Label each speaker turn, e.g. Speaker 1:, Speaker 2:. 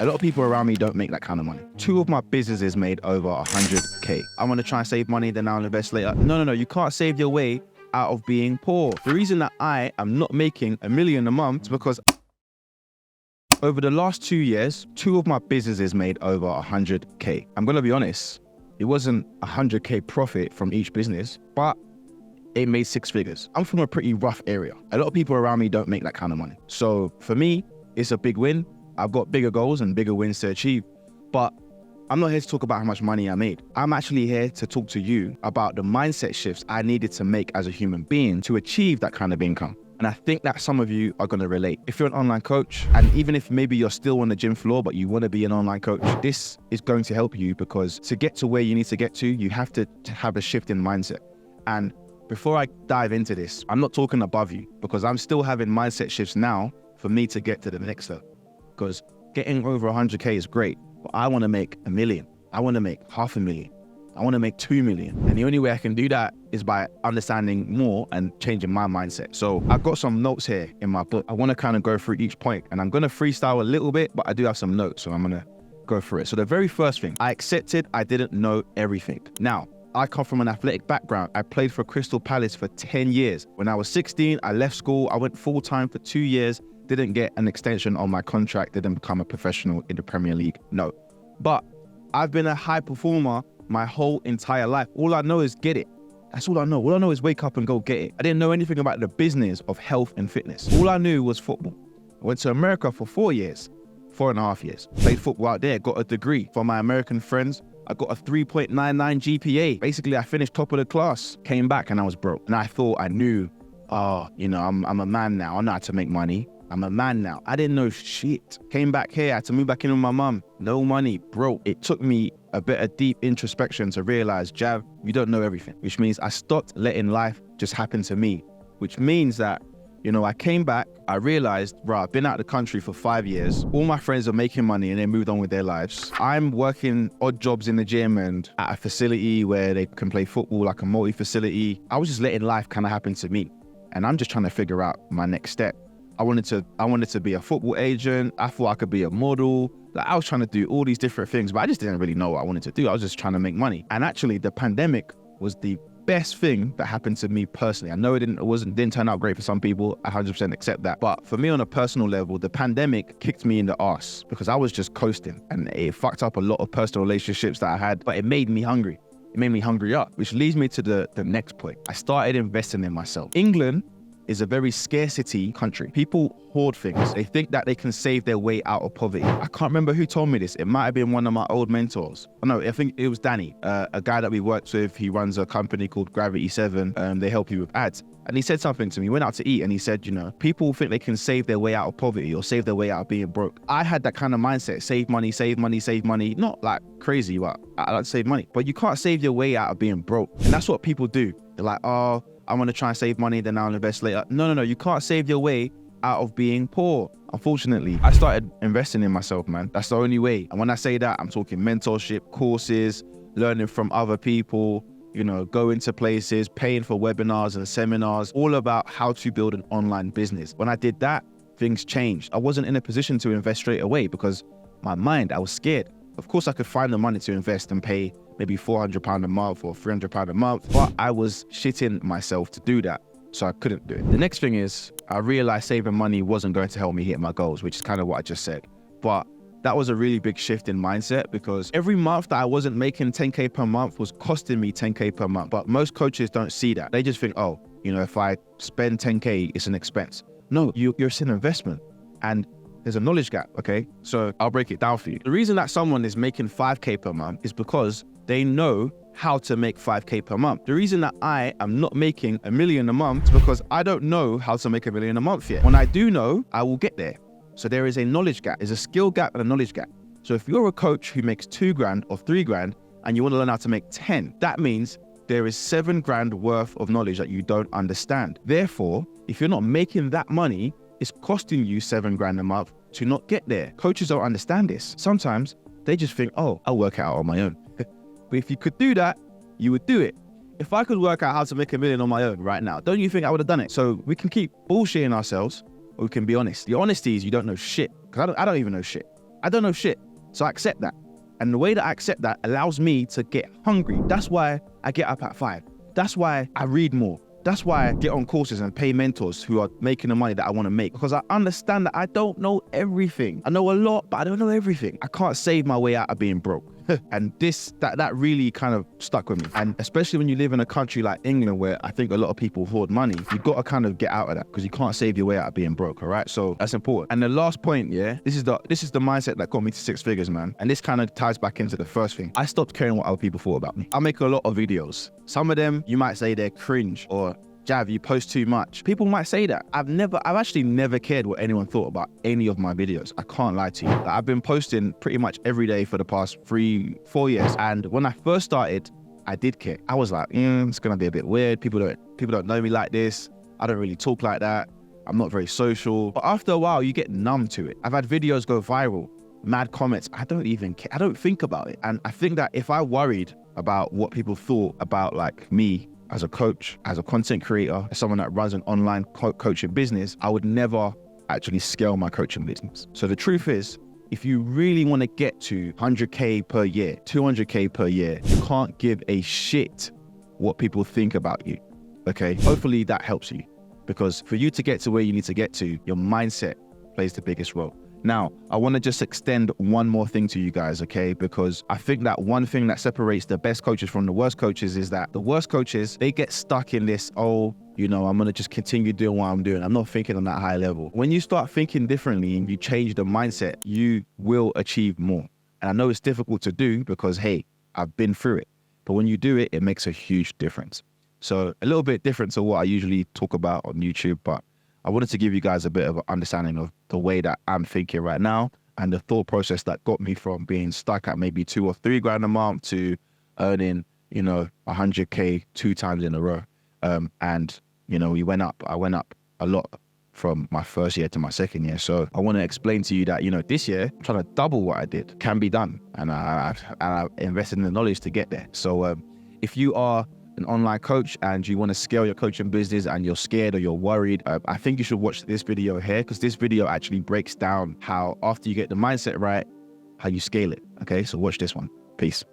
Speaker 1: A lot of people around me don't make that kind of money. 2 of my businesses made over 100K. I want to try and save money, then I'll invest later. No. You can't save your way out of being poor. The reason that I am not making $1 million a month is because over the last 2 years, 2 of my businesses made over 100K. I'm going to be honest, it wasn't 100K profit from each business, but it made 6 figures. I'm from a pretty rough area. A lot of people around me don't make that kind of money. So for me, it's a big win. I've got bigger goals and bigger wins to achieve, but I'm not here to talk about how much money I made. I'm actually here to talk to you about the mindset shifts I needed to make as a human being to achieve that kind of income. And I think that some of you are going to relate. If you're an online coach, and even if maybe you're still on the gym floor, but you want to be an online coach, this is going to help you, because to get to where you need to get to, you have to have a shift in mindset. And before I dive into this, I'm not talking above you, because I'm still having mindset shifts now for me to get to the next level. Because getting over 100K is great, but I want to make $1 million. I want to make $500,000. I want to make $2 million. And the only way I can do that is by understanding more and changing my mindset. So I've got some notes here in my book. I want to kind of go through each point, and I'm going to freestyle a little bit, but I do have some notes, so I'm going to go through it. So the very first thing, I accepted I didn't know everything. Now, I come from an athletic background. I played for Crystal Palace for 10 years. When I was 16, I left school. I went full-time for 2 years. Didn't get an extension on my contract, didn't become a professional in the Premier League, no. But I've been a high performer my whole entire life. All I know is get it. That's all I know. All I know is wake up and go get it. I didn't know anything about the business of health and fitness. All I knew was football. I went to America for 4 years, 4.5 years. Played football out there, got a degree. For my American friends, I got a 3.99 GPA. Basically, I finished top of the class, came back and I was broke. And I thought I knew, I'm a man now. I know how to make money. I'm a man now. I didn't know shit. Came back here, I had to move back in with my mum. No money, broke. It took me a bit of deep introspection to realize, Jav, you don't know everything. Which means I stopped letting life just happen to me. Which means that, I came back, I realized, I've been out of the country for 5 years. All my friends are making money and they moved on with their lives. I'm working odd jobs in the gym and at a facility where they can play football, like a multi-facility. I was just letting life kind of happen to me. And I'm just trying to figure out my next step. I wanted to be a football agent. I thought I could be a model. Like, I was trying to do all these different things, but I just didn't really know what I wanted to do. I was just trying to make money. And actually, the pandemic was the best thing that happened to me personally. I know it didn't turn out great for some people. I 100% accept that. But for me, on a personal level, the pandemic kicked me in the arse because I was just coasting, and it fucked up a lot of personal relationships that I had. But it made me hungry. It made me hungry up, which leads me to the next point. I started investing in myself. England is a very scarcity country. People hoard things. They think that they can save their way out of poverty. I can't remember who told me this. It might have been one of my old mentors. Oh, no, I think it was Danny, a guy that we worked with. He runs a company called Gravity 7. They help you with ads. And he said something to me. We went out to eat and he said, people think they can save their way out of poverty or save their way out of being broke. I had that kind of mindset. Save money, save money, save money. Not like crazy, but I like to save money. But you can't save your way out of being broke. And that's what people do. They're like, oh, I want to try and save money, then I'll invest later. No. You can't save your way out of being poor. Unfortunately, I started investing in myself, man. That's the only way. And when I say that, I'm talking mentorship, courses, learning from other people, going to places, paying for webinars and seminars, all about how to build an online business. When I did that, things changed. I wasn't in a position to invest straight away because I was scared. Of course, I could find the money to invest and pay maybe £400 a month or £300 a month, but I was shitting myself to do that, so I couldn't do it. The next thing is, I realized saving money wasn't going to help me hit my goals, which is kind of what I just said. But that was a really big shift in mindset, because every month that I wasn't making 10K per month was costing me 10K per month. But most coaches don't see that. They just think, if I spend 10K, it's an expense. No, you're an investment. And there's a knowledge gap, okay? So I'll break it down for you. The reason that someone is making 5K per month is because they know how to make 5K per month. The reason that I am not making $1 million a month is because I don't know how to make $1 million a month yet. When I do know, I will get there. So there is a knowledge gap. There's a skill gap and a knowledge gap. So if you're a coach who makes $2,000 or $3,000 and you want to learn how to make 10, that means there is $7,000 worth of knowledge that you don't understand. Therefore, if you're not making that money, it's costing you $7,000 a month to not get there. Coaches don't understand this. Sometimes they just think, I'll work it out on my own. But if you could do that, you would do it. If I could work out how to make $1 million on my own right now, don't you think I would have done it? So we can keep bullshitting ourselves, or we can be honest. The honesty is you don't know shit, because I don't even know shit. I don't know shit. So I accept that. And the way that I accept that allows me to get hungry. That's why I get up at 5. That's why I read more. That's why I get on courses and pay mentors who are making the money that I want to make, because I understand that I don't know everything. I know a lot, but I don't know everything. I can't save my way out of being broke. And that really kind of stuck with me. And especially when you live in a country like England, where I think a lot of people hoard money, you've got to kind of get out of that, because you can't save your way out of being broke, all right? So that's important. And the last point, yeah, this is the mindset that got me to 6 figures, man. And this kind of ties back into the first thing. I stopped caring what other people thought about me. I make a lot of videos. Some of them, you might say they're cringe, or Jav, you post too much. People might say that. I've actually never cared what anyone thought about any of my videos. I can't lie to you. Like, I've been posting pretty much every day for the past 3-4 years. And when I first started, I did care. I was like, it's gonna be a bit weird. People don't know me like this. I don't really talk like that. I'm not very social. But after a while, you get numb to it. I've had videos go viral, mad comments. I don't even care. I don't think about it. And I think that if I worried about what people thought about like me as a coach, as a content creator, as someone that runs an online coaching business, I would never actually scale my coaching business. So the truth is, if you really want to get to 100K per year, 200K per year, you can't give a shit what people think about you, okay? Hopefully that helps you, because for you to get to where you need to get to, your mindset plays the biggest role. Now, I want to just extend one more thing to you guys, okay? Because I think that one thing that separates the best coaches from the worst coaches is that the worst coaches, they get stuck in this, I'm going to just continue doing what I'm doing. I'm not thinking on that high level. When you start thinking differently and you change the mindset, you will achieve more. And I know it's difficult to do because, hey, I've been through it. But when you do it, it makes a huge difference. So a little bit different to what I usually talk about on YouTube, but I wanted to give you guys a bit of an understanding of the way that I'm thinking right now and the thought process that got me from being stuck at maybe 2 or 3 grand a month to earning, 100K 2 times in a row. And I went up a lot from my first year to my second year. So I want to explain to you that, this year, I'm trying to double what I did. Can be done. And I invested in the knowledge to get there. So if you are an online coach and you want to scale your coaching business and you're scared or you're worried, I think you should watch this video here, because this video actually breaks down how, after you get the mindset right, how you scale it. Okay, so watch this one. Peace.